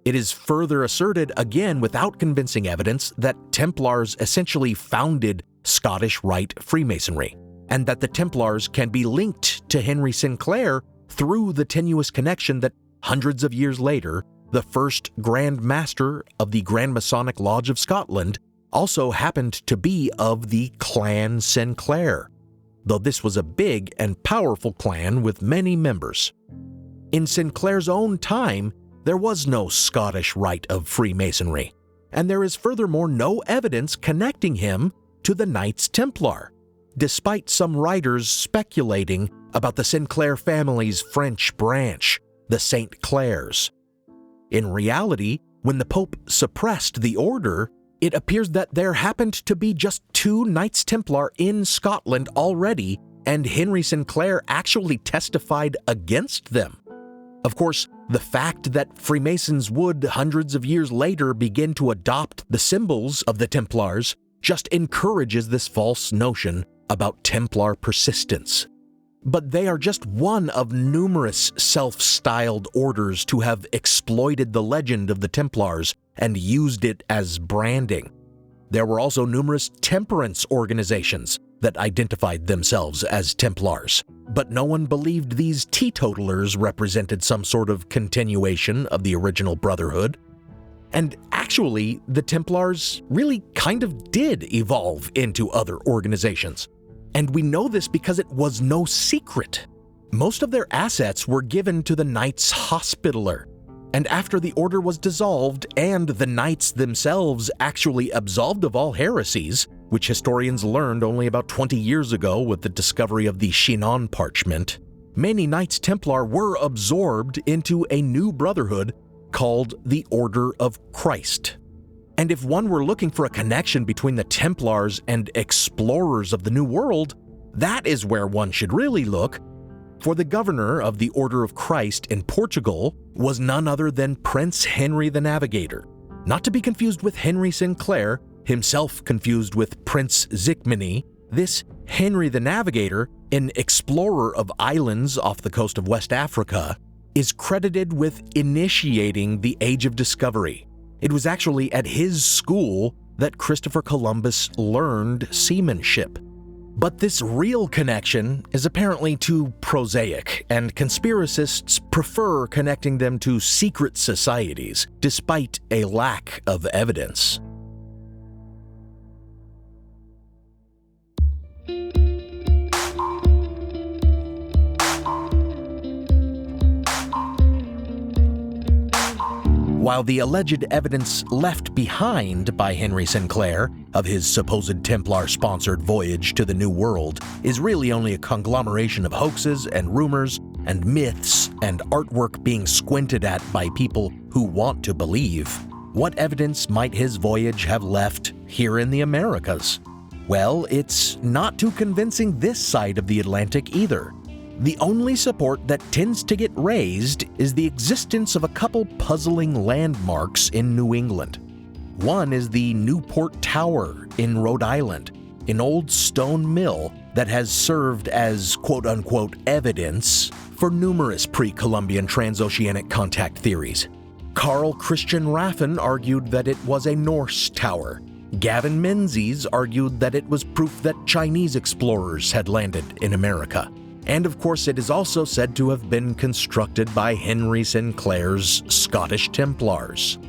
It is further asserted, again without convincing evidence, that Templars essentially founded Scottish Rite Freemasonry, and that the Templars can be linked to Henry Sinclair through the tenuous connection that hundreds of years later, the first Grand Master of the Grand Masonic Lodge of Scotland also happened to be of the Clan Sinclair, though this was a big and powerful clan with many members. In Sinclair's own time, there was no Scottish Rite of Freemasonry, and there is furthermore no evidence connecting him to the Knights Templar, despite some writers speculating about the Sinclair family's French branch, the St. Clairs. In reality, when the Pope suppressed the order, it appears that there happened to be just 2 Knights Templar in Scotland already, and Henry Sinclair actually testified against them. Of course, the fact that Freemasons would, hundreds of years later, begin to adopt the symbols of the Templars just encourages this false notion about Templar persistence. But they are just one of numerous self-styled orders to have exploited the legend of the Templars and used it as branding. There were also numerous temperance organizations that identified themselves as Templars, but no one believed these teetotalers represented some sort of continuation of the original brotherhood. And actually, the Templars really kind of did evolve into other organizations. And we know this because it was no secret. Most of their assets were given to the Knights Hospitaller, and after the order was dissolved and the knights themselves actually absolved of all heresies, which historians learned only about 20 years ago with the discovery of the Chinon parchment, many Knights Templar were absorbed into a new brotherhood called the Order of Christ. And if one were looking for a connection between the Templars and explorers of the New World, that is where one should really look, for the governor of the Order of Christ in Portugal was none other than Prince Henry the Navigator, not to be confused with Henry Sinclair, himself confused with Prince Zikmany. This Henry the Navigator, an explorer of islands off the coast of West Africa, is credited with initiating the Age of Discovery. It was actually at his school that Christopher Columbus learned seamanship. But this real connection is apparently too prosaic, and conspiracists prefer connecting them to secret societies, despite a lack of evidence. While the alleged evidence left behind by Henry Sinclair of his supposed Templar-sponsored voyage to the New World is really only a conglomeration of hoaxes and rumors and myths and artwork being squinted at by people who want to believe, what evidence might his voyage have left here in the Americas? Well, it's not too convincing this side of the Atlantic either. The only support that tends to get raised is the existence of a couple puzzling landmarks in New England. One is the Newport Tower in Rhode Island, an old stone mill that has served as quote-unquote evidence for numerous pre-Columbian transoceanic contact theories. Carl Christian Raffin argued that it was a Norse tower. Gavin Menzies argued that it was proof that Chinese explorers had landed in America. And of course, it is also said to have been constructed by Henry Sinclair's Scottish Templars.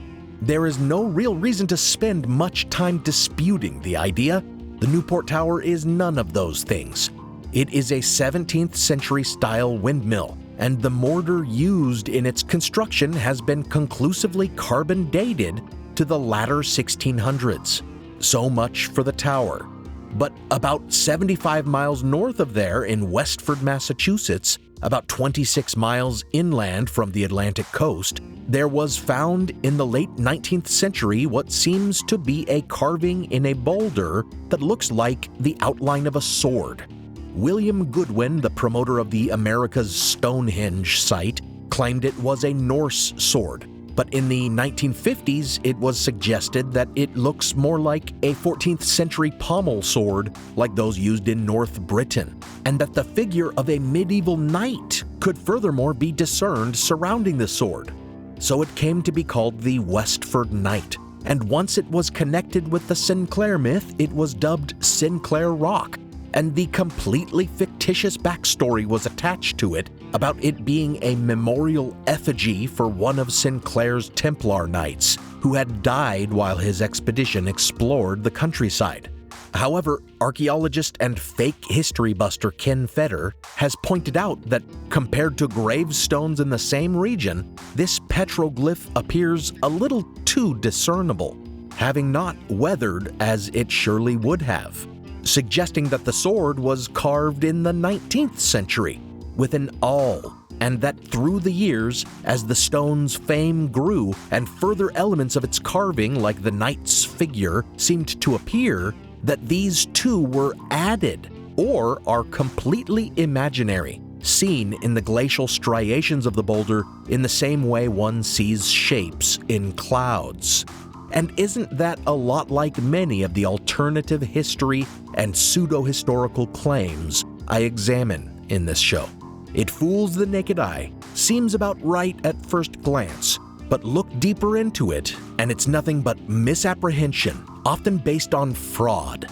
There is no real reason to spend much time disputing the idea. The Newport Tower is none of those things. It is a 17th century style windmill, and the mortar used in its construction has been conclusively carbon dated to the latter 1600s. So much for the tower. But about 75 miles north of there in Westford, Massachusetts, about 26 miles inland from the Atlantic coast, there was found in the late 19th century what seems to be a carving in a boulder that looks like the outline of a sword. William Goodwin, the promoter of the America's Stonehenge site, claimed it was a Norse sword. But in the 1950s, it was suggested that it looks more like a 14th century pommel sword like those used in North Britain, and that the figure of a medieval knight could furthermore be discerned surrounding the sword. So it came to be called the Westford Knight, and once it was connected with the Sinclair myth, it was dubbed Sinclair Rock, and the completely fictitious backstory was attached to it about it being a memorial effigy for one of Sinclair's Templar knights who had died while his expedition explored the countryside. However, archaeologist and fake history buster Ken Feder has pointed out that compared to gravestones in the same region, this petroglyph appears a little too discernible, having not weathered as it surely would have, suggesting that the sword was carved in the 19th century with an awl, and that through the years, as the stone's fame grew and further elements of its carving, like the knight's figure, seemed to appear, that these two were added or are completely imaginary, seen in the glacial striations of the boulder in the same way one sees shapes in clouds. And isn't that a lot like many of the alternative history and pseudo-historical claims I examine in this show? It fools the naked eye, seems about right at first glance, but look deeper into it, and it's nothing but misapprehension, often based on fraud.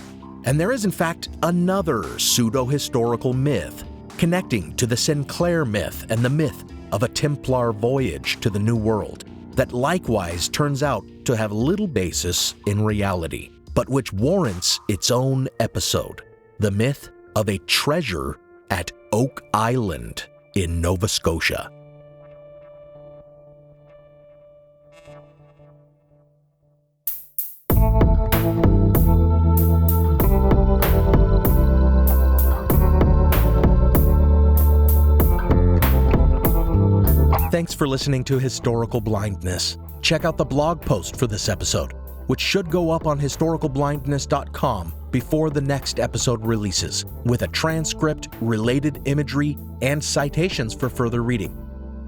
And there is in fact another pseudo-historical myth connecting to the Sinclair myth and the myth of a Templar voyage to the New World that likewise turns out to have little basis in reality, but which warrants its own episode: the myth of a treasure at Oak Island in Nova Scotia. Thanks for listening to Historical Blindness. Check out the blog post for this episode, which should go up on historicalblindness.com before the next episode releases, with a transcript, related imagery, and citations for further reading.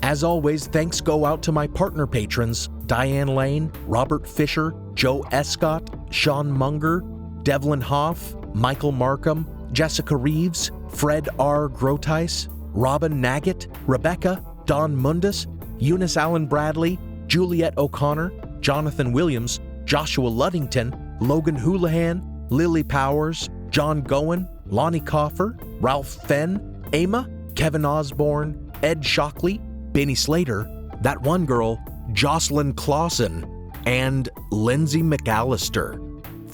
As always, thanks go out to my partner patrons, Diane Lane, Robert Fisher, Joe Escott, Sean Munger, Devlin Hoff, Michael Markham, Jessica Reeves, Fred R. Groteis, Robin Naggett, Rebecca, Don Mundus, Eunice Allen Bradley, Juliet O'Connor, Jonathan Williams, Joshua Luddington, Logan Houlihan, Lily Powers, John Gowen, Lonnie Coffer, Ralph Fenn, Emma, Kevin Osborne, Ed Shockley, Benny Slater, That One Girl, Jocelyn Clausen, and Lindsay McAllister.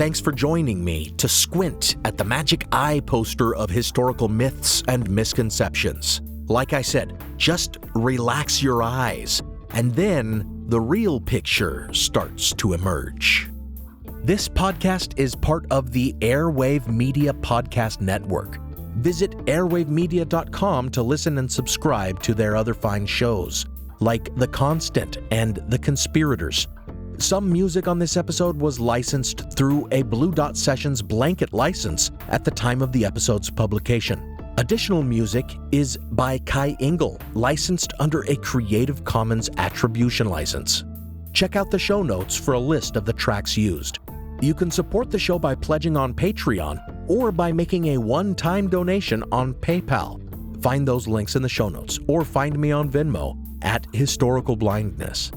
thanks for joining me to squint at the magic eye poster of historical myths and misconceptions. Like I said, just relax your eyes, and then the real picture starts to emerge. This podcast is part of the Airwave Media Podcast Network. Visit airwavemedia.com to listen and subscribe to their other fine shows, like The Constant and The Conspirators. Some music on this episode was licensed through a Blue Dot Sessions blanket license at the time of the episode's publication. Additional music is by Kai Engel, licensed under a Creative Commons Attribution license. Check out the show notes for a list of the tracks used. You can support the show by pledging on Patreon or by making a one-time donation on PayPal. Find those links in the show notes, or find me on Venmo at Historical Blindness.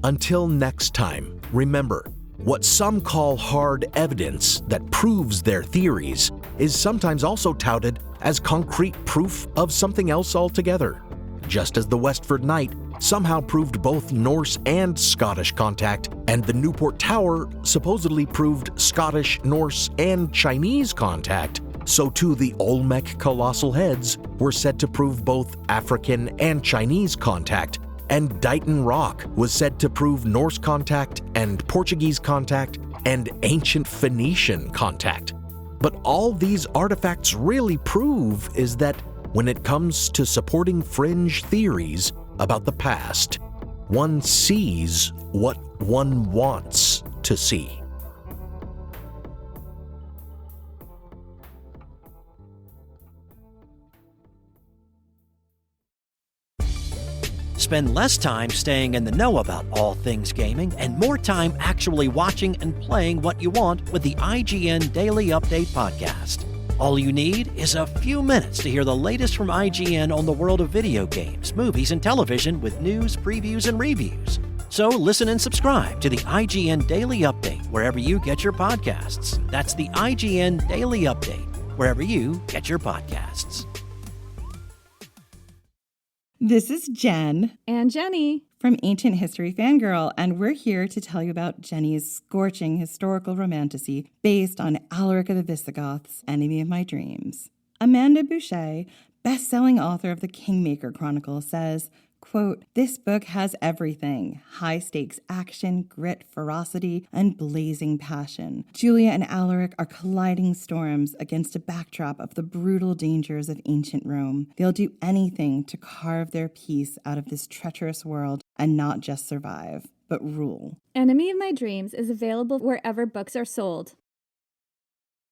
Until next time, remember, what some call hard evidence that proves their theories is sometimes also touted as concrete proof of something else altogether. Just as the Westford Knight somehow proved both Norse and Scottish contact, and the Newport Tower supposedly proved Scottish, Norse, and Chinese contact, so too the Olmec colossal heads were said to prove both African and Chinese contact, and Dighton Rock was said to prove Norse contact and Portuguese contact and ancient Phoenician contact. But all these artifacts really prove is that when it comes to supporting fringe theories about the past, one sees what one wants to see. Spend less time staying in the know about all things gaming and more time actually watching and playing what you want with the IGN Daily Update podcast. All you need is a few minutes to hear the latest from IGN on the world of video games, movies, and television with news, previews, and reviews. So listen and subscribe to the IGN Daily Update wherever you get your podcasts. That's the IGN Daily Update wherever you get your podcasts. This is Jen and Jenny from Ancient History Fangirl, and we're here to tell you about Jenny's scorching historical romantasy based on Alaric of the Visigoths, Enemy of My Dreams. Amanda Boucher, best-selling author of the Kingmaker Chronicle, says, quote, "This book has everything: high-stakes action, grit, ferocity, and blazing passion. Julia and Alaric are colliding storms against a backdrop of the brutal dangers of ancient Rome. They'll do anything to carve their piece out of this treacherous world and not just survive, but rule." Enemy of My Dreams is available wherever books are sold.